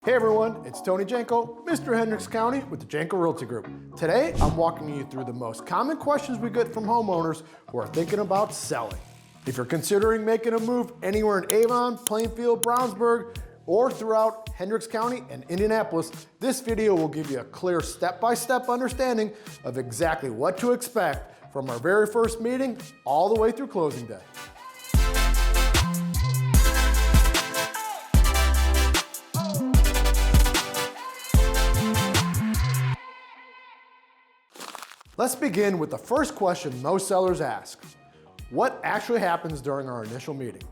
Hey everyone, it's Tony Janko, Mr. Hendricks County with the Janko Realty Group. Today, I'm walking you through the most common questions we get from homeowners who are thinking about selling. If you're considering making a move anywhere in Avon, Plainfield, Brownsburg, or throughout Hendricks County and Indianapolis, this video will give you a clear step-by-step understanding of exactly what to expect from our very first meeting all the way through closing day. Let's begin with the first question most sellers ask. What actually happens during our initial meeting?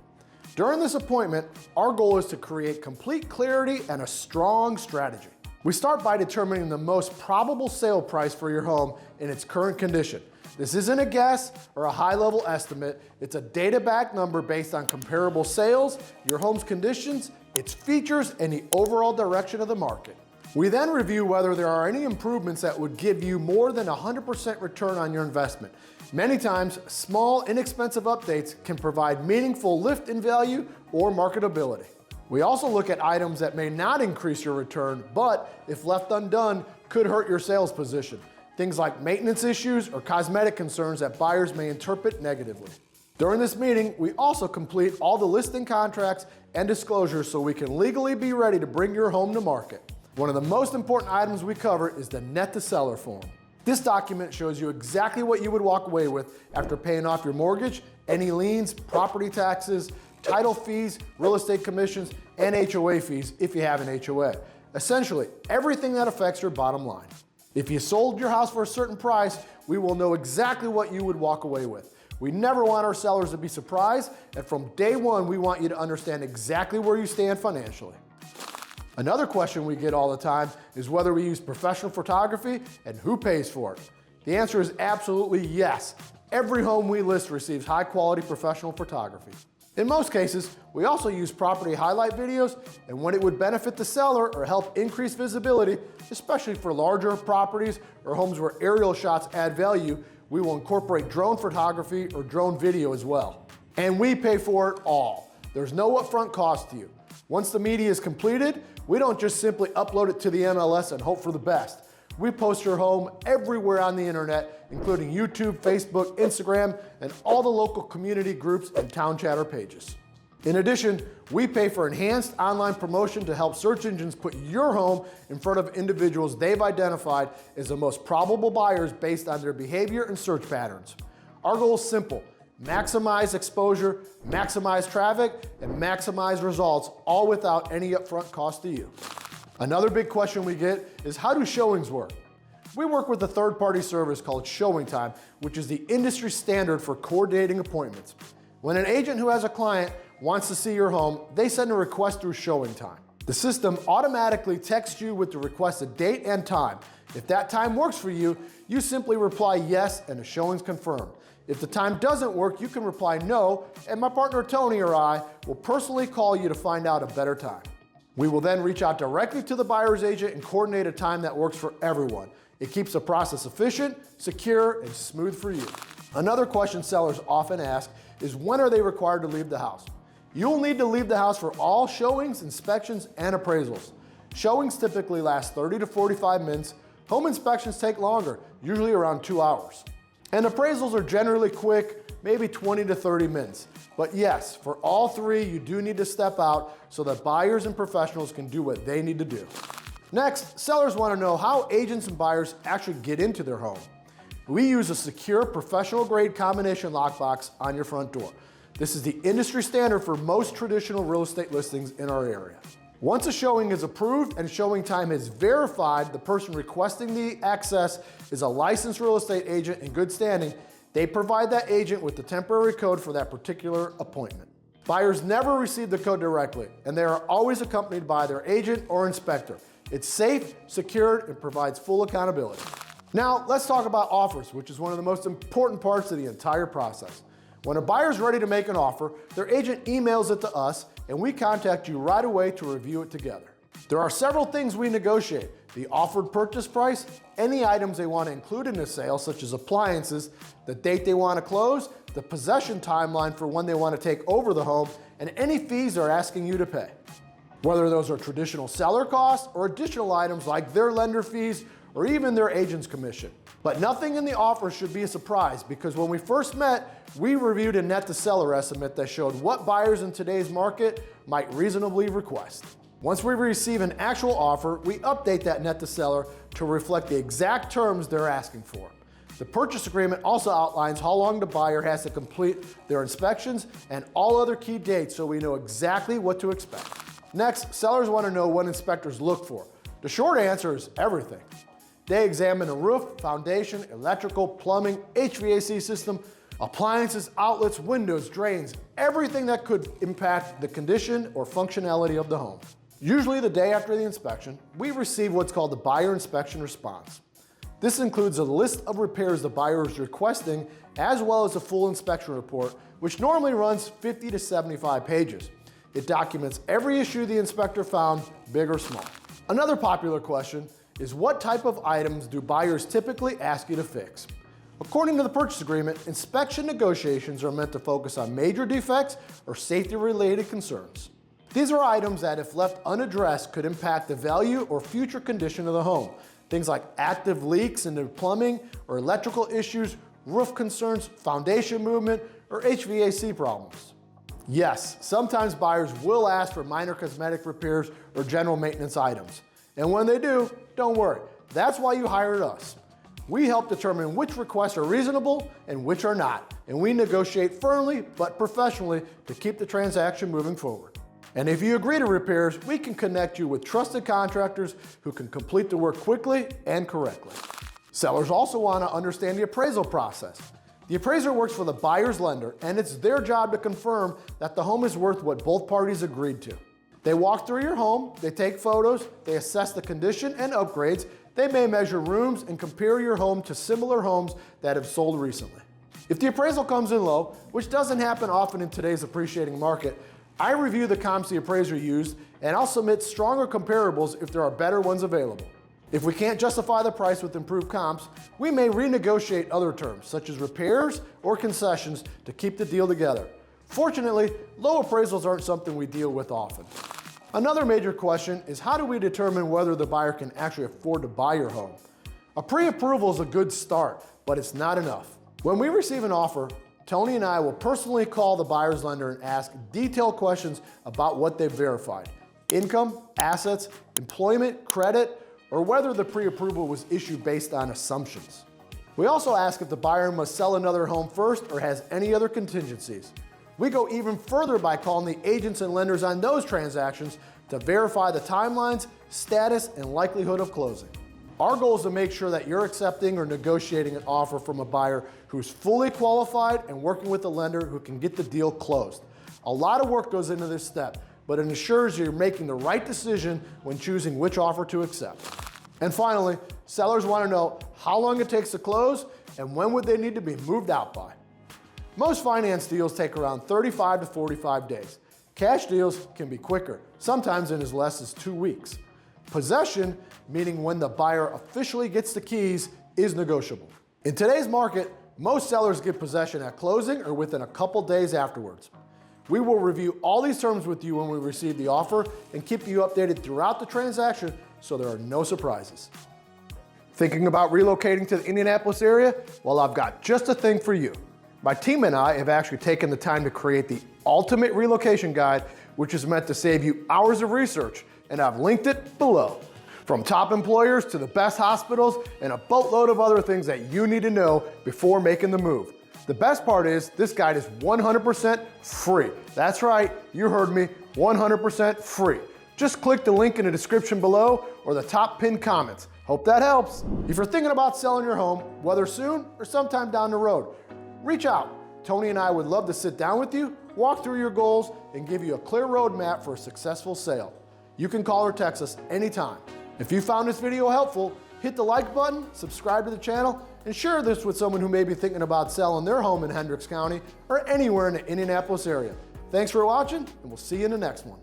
During this appointment, our goal is to create complete clarity and a strong strategy. We start by determining the most probable sale price for your home in its current condition. This isn't a guess or a high-level estimate. It's a data-backed number based on comparable sales, your home's conditions, its features, and the overall direction of the market. We then review whether there are any improvements that would give you more than 100% return on your investment. Many times, small, inexpensive updates can provide meaningful lift in value or marketability. We also look at items that may not increase your return, but if left undone, could hurt your sales position. Things like maintenance issues or cosmetic concerns that buyers may interpret negatively. During this meeting, we also complete all the listing contracts and disclosures so we can legally be ready to bring your home to market. One of the most important items we cover is the net to seller form. This document shows you exactly what you would walk away with after paying off your mortgage, any liens, property taxes, title fees, real estate commissions, and HOA fees if you have an HOA. Essentially, everything that affects your bottom line. If you sold your house for a certain price, we will know exactly what you would walk away with. We never want our sellers to be surprised, and from day one, we want you to understand exactly where you stand financially. Another question we get all the time is whether we use professional photography and who pays for it. The answer is absolutely yes. Every home we list receives high-quality professional photography. In most cases, we also use property highlight videos, and when it would benefit the seller or help increase visibility, especially for larger properties or homes where aerial shots add value, we will incorporate drone photography or drone video as well. And we pay for it all. There's no upfront cost to you. Once the media is completed, we don't just simply upload it to the MLS and hope for the best. We post your home everywhere on the internet, including YouTube, Facebook, Instagram, and all the local community groups and town chatter pages. In addition, we pay for enhanced online promotion to help search engines put your home in front of individuals they've identified as the most probable buyers based on their behavior and search patterns. Our goal is simple. Maximize exposure, maximize traffic, and maximize results, all without any upfront cost to you. Another big question we get is, how do showings work? We work with a third-party service called Showing Time, which is the industry standard for coordinating appointments. When an agent who has a client wants to see your home, they send a request through Showing Time. The system automatically texts you with the requested date and time. If that time works for you, you simply reply yes and the showing's confirmed. If the time doesn't work, you can reply no, and my partner Tony or I will personally call you to find out a better time. We will then reach out directly to the buyer's agent and coordinate a time that works for everyone. It keeps the process efficient, secure, and smooth for you. Another question sellers often ask is, when are they required to leave the house? You'll need to leave the house for all showings, inspections, and appraisals. Showings typically last 30 to 45 minutes. Home inspections take longer, usually around 2 hours. And appraisals are generally quick, maybe 20 to 30 minutes. But yes, for all three, you do need to step out so that buyers and professionals can do what they need to do. Next, sellers want to know how agents and buyers actually get into their home. We use a secure professional-grade combination lockbox on your front door. This is the industry standard for most traditional real estate listings in our area. Once a showing is approved and showing time is verified, the person requesting the access is a licensed real estate agent in good standing. They provide that agent with the temporary code for that particular appointment. Buyers never receive the code directly, and they are always accompanied by their agent or inspector. It's safe, secured, and provides full accountability. Now, let's talk about offers, which is one of the most important parts of the entire process. When a buyer is ready to make an offer, their agent emails it to us, and we contact you right away to review it together. There are several things we negotiate: the offered purchase price, any items they want to include in the sale, such as appliances, the date they want to close, the possession timeline for when they want to take over the home, and any fees they're asking you to pay. whether those are traditional seller costs or additional items like their lender fees or even their agent's commission. But nothing in the offer should be a surprise, because when we first met, we reviewed a net to seller estimate that showed what buyers in today's market might reasonably request. Once we receive an actual offer, we update that net to seller to reflect the exact terms they're asking for. The purchase agreement also outlines how long the buyer has to complete their inspections and all other key dates, so we know exactly what to expect. Next, sellers want to know what inspectors look for. The short answer is everything. They examine the roof, foundation, electrical, plumbing, HVAC system, appliances, outlets, windows, drains, everything that could impact the condition or functionality of the home. Usually the day after the inspection, we receive what's called the buyer inspection response. This includes a list of repairs the buyer is requesting, as well as a full inspection report, which normally runs 50 to 75 pages. It documents every issue the inspector found, big or small. Another popular question is, what type of items do buyers typically ask you to fix? According to the purchase agreement, inspection negotiations are meant to focus on major defects or safety-related concerns. These are items that, if left unaddressed, could impact the value or future condition of the home. Things like active leaks in the plumbing or electrical issues, roof concerns, foundation movement, or HVAC problems. Yes, sometimes buyers will ask for minor cosmetic repairs or general maintenance items. And when they do, don't worry. That's why you hired us. We help determine which requests are reasonable and which are not, and we negotiate firmly but professionally to keep the transaction moving forward. And if you agree to repairs, we can connect you with trusted contractors who can complete the work quickly and correctly. Sellers also want to understand the appraisal process. The appraiser works for the buyer's lender, and it's their job to confirm that the home is worth what both parties agreed to. They walk through your home, they take photos, they assess the condition and upgrades, they may measure rooms and compare your home to similar homes that have sold recently. If the appraisal comes in low, which doesn't happen often in today's appreciating market, I review the comps the appraiser used, and I'll submit stronger comparables if there are better ones available. If we can't justify the price with improved comps, we may renegotiate other terms, such as repairs or concessions, to keep the deal together. Fortunately, low appraisals aren't something we deal with often. Another major question is, how do we determine whether the buyer can actually afford to buy your home? A pre-approval is a good start, but it's not enough. When we receive an offer, Tony and I will personally call the buyer's lender and ask detailed questions about what they've verified: income, assets, employment, credit, or whether the pre-approval was issued based on assumptions. We also ask if the buyer must sell another home first or has any other contingencies. We go even further by calling the agents and lenders on those transactions to verify the timelines, status, and likelihood of closing. Our goal is to make sure that you're accepting or negotiating an offer from a buyer who's fully qualified and working with a lender who can get the deal closed. A lot of work goes into this step, but it ensures you're making the right decision when choosing which offer to accept. And finally, sellers want to know how long it takes to close and when would they need to be moved out by. Most finance deals take around 35 to 45 days. Cash deals can be quicker, sometimes in as less as 2 weeks. Possession, meaning when the buyer officially gets the keys, is negotiable. In today's market, most sellers get possession at closing or within a couple days afterwards. We will review all these terms with you when we receive the offer and keep you updated throughout the transaction so there are no surprises. Thinking about relocating to the Indianapolis area? Well, I've got just the thing for you. My team and I have actually taken the time to create the ultimate relocation guide, which is meant to save you hours of research, and I've linked it below. From top employers to the best hospitals and a boatload of other things that you need to know before making the move. The best part is this guide is 100% free. That's right, you heard me, 100% free. Just click the link in the description below or the top pinned comments. Hope that helps. If you're thinking about selling your home, whether soon or sometime down the road, reach out. Tony and I would love to sit down with you, walk through your goals, and give you a clear roadmap for a successful sale. You can call or text us anytime. If you found this video helpful, hit the like button, subscribe to the channel, and share this with someone who may be thinking about selling their home in Hendricks County or anywhere in the Indianapolis area. Thanks for watching, and we'll see you in the next one.